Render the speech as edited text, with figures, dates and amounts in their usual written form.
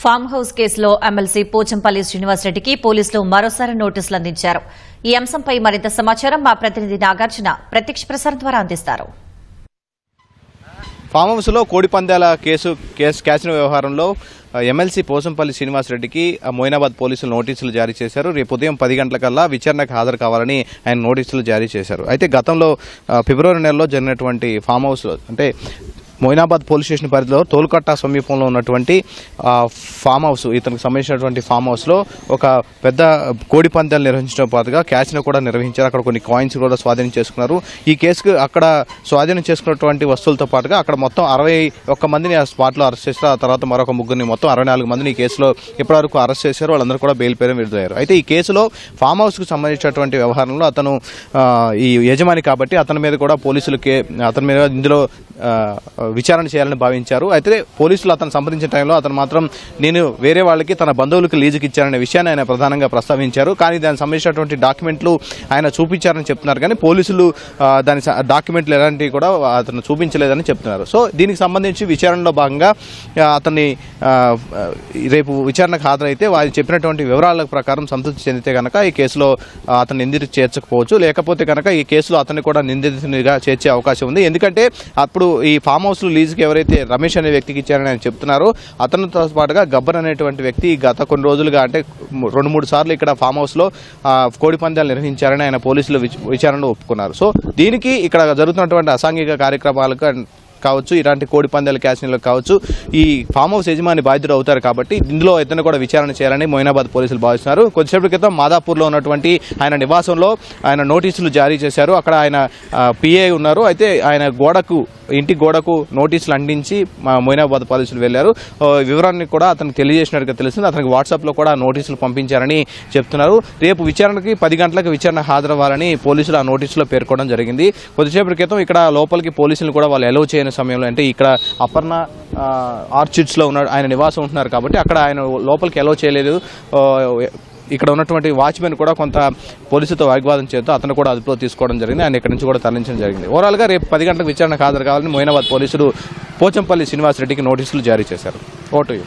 Farm house కేసులో MLC Pochampally శ్రీనివాసరెడ్డికి పోలీసులు మరోసారి నోటీసులు అందించారు. ఈ అంశంపై మరింత సమాచారం మా ప్రతినిధి నాగార్జున ప్రత్యక్ష ప్రసారం ద్వారా అందిస్తారు. ఫామ్ హౌస్లో కోడి పందాల క్యాసినో వ్యవహారంలో ఎమ్మెల్సీ పోచంపల్లి శ్రీనివాసరెడ్డికి మొయినాబాద్ పోలీసులు నోటీసులు జారీ చేశారు. రేపు ఉదయం 10 గంటలకల్లా విచారణకు హాజరు కావాలని ఆయన నోటీసులు జారీ చేశారు. అయితే గతంలో ఫిబ్రవరి నెలలో జరిగినటువంటి ఫామ్ హౌస్లో అంటే మొయినాబాద్ పోలీస్ స్టేషన్ పరిధిలో తోలుకట్ట సమీపంలో ఉన్నటువంటి ఫామ్ హౌస్, ఇతనికి సంబంధించినటువంటి ఫామ్ హౌస్లో ఒక పెద్ద కోడి పందాలు నిర్వహించడం పాటుగా క్యాసినో కూడా నిర్వహించారు. అక్కడ కొన్ని కాయిన్స్ కూడా స్వాధీనం చేసుకున్నారు. ఈ కేసుకు అక్కడ స్వాధీనం చేసుకున్నటువంటి వస్తువులతో పాటుగా అక్కడ మొత్తం 61 మందిని ఆ స్పాట్లో అరెస్ట్ చేశారు. ఆ తర్వాత మరొక ముగ్గురిని మొత్తం 64 మందిని ఈ కేసులో ఇప్పటివరకు అరెస్ట్ చేశారు. వాళ్ళందరూ కూడా బెయిల్ పేరు విడుదలయ్యారు. అయితే ఈ కేసులో ఫామ్ హౌస్కు సంబంధించినటువంటి వ్యవహారంలో అతను ఈ యజమాని కాబట్టి అతని మీద కూడా పోలీసులు అతని మీద ఇందులో విచారణ చేయాలని భావించారు. అయితే పోలీసులు అతను సంప్రదించిన టైంలో అతను మాత్రం నేను వేరే వాళ్ళకి తన బంధువులకు లీజుకి ఇచ్చారనే విషయాన్ని ఆయన ప్రధానంగా ప్రస్తావించారు. కానీ దానికి సంబంధించినటువంటి డాక్యుమెంట్లు ఆయన చూపించారని చెప్తున్నారు. కానీ పోలీసులు దాని డాక్యుమెంట్లు ఎలాంటివి కూడా అతను చూపించలేదని చెప్తున్నారు. సో దీనికి సంబంధించి విచారణలో భాగంగా అతన్ని రేపు విచారణకు హాజరైతే వారు చెప్పినటువంటి వివరాల ప్రకారం సంతృప్తి చెందితే కనుక ఈ కేసులో అతను నిందితుడు చేర్చకపోవచ్చు. లేకపోతే కనుక ఈ కేసులో అతన్ని కూడా నిందితునిగా చేర్చే అవకాశం ఉంది. ఎందుకంటే అప్పుడు ఈ ఫామ్ హౌస్ లీజుకి ఎవరైతే రమేష్ అనే వ్యక్తికి ఇచ్చారని ఆయన చెప్తున్నారో అతనితో పాటుగా గబ్బర్ అనేటువంటి వ్యక్తి గత కొన్ని రోజులుగా అంటే 2-3 సార్లు ఇక్కడ ఫామ్ హౌస్లో కోడి పందాలు నిర్వహించారని ఆయన పోలీసులు విచారణలో ఒప్పుకున్నారు. సో దీనికి ఇక్కడ జరుగుతున్నటువంటి అసాంఘిక కార్యక్రమాలకు కావచ్చు, ఇలాంటి కోడి పందాల క్యాసినోలకు కావచ్చు, ఈ ఫామ్ హౌస్ యజమాని బాధ్యుడు అవుతారు. కాబట్టి ఇందులో ఇతను కూడా విచారణ చేయాలని మొయినాబాద్ పోలీసులు భావిస్తున్నారు. కొద్దిసేపటి క్రితం మాదాపూర్లో ఉన్నటువంటి ఆయన నివాసంలో ఆయన నోటీసులు జారీ చేశారు. అక్కడ ఆయన పిఏ ఉన్నారు. అయితే ఆయన ఇంటి గోడకు నోటీసులు అందించి మొయినాబాద్ పోలీసులు వెళ్లారు. వివరాన్ని కూడా అతనికి తెలియజేసినట్టుగా తెలుస్తుంది. అతనికి వాట్సాప్లో కూడా నోటీసులు పంపించారని చెప్తున్నారు. రేపు విచారణకి 10 గంటలకు విచారణ హాజరవ్వాలని పోలీసులు ఆ నోటీసులో పేర్కొనడం జరిగింది. కొద్దిసేపటి క్రితం ఇక్కడ లోపలికి పోలీసులు కూడా వాళ్ళు అలౌ చేయని సమయంలో అంటే ఇక్కడ అపర్ణ ఆర్చిడ్స్లో ఉన్న ఆయన నివాసం ఉంటున్నారు కాబట్టి అక్కడ ఆయన లోపలికి అలౌ చేయలేదు. ఇక్కడ ఉన్నటువంటి వాచ్మెన్ కూడా కొంత పోలీసులతో వాగ్వాదం చేస్తూ అతను కూడా అదుపులో తీసుకోవడం జరిగింది. ఆయన ఇక్కడి నుంచి కూడా తరలించడం జరిగింది. ఓవరాల్గా రేపు 10 గంటలకు విచారణకు హాజరు కావాలని మొయినాబాద్ పోలీసులు పోచంపల్లి శ్రీనివాసరెడ్డికి నోటీసులు జారీ చేశారు. ఓటు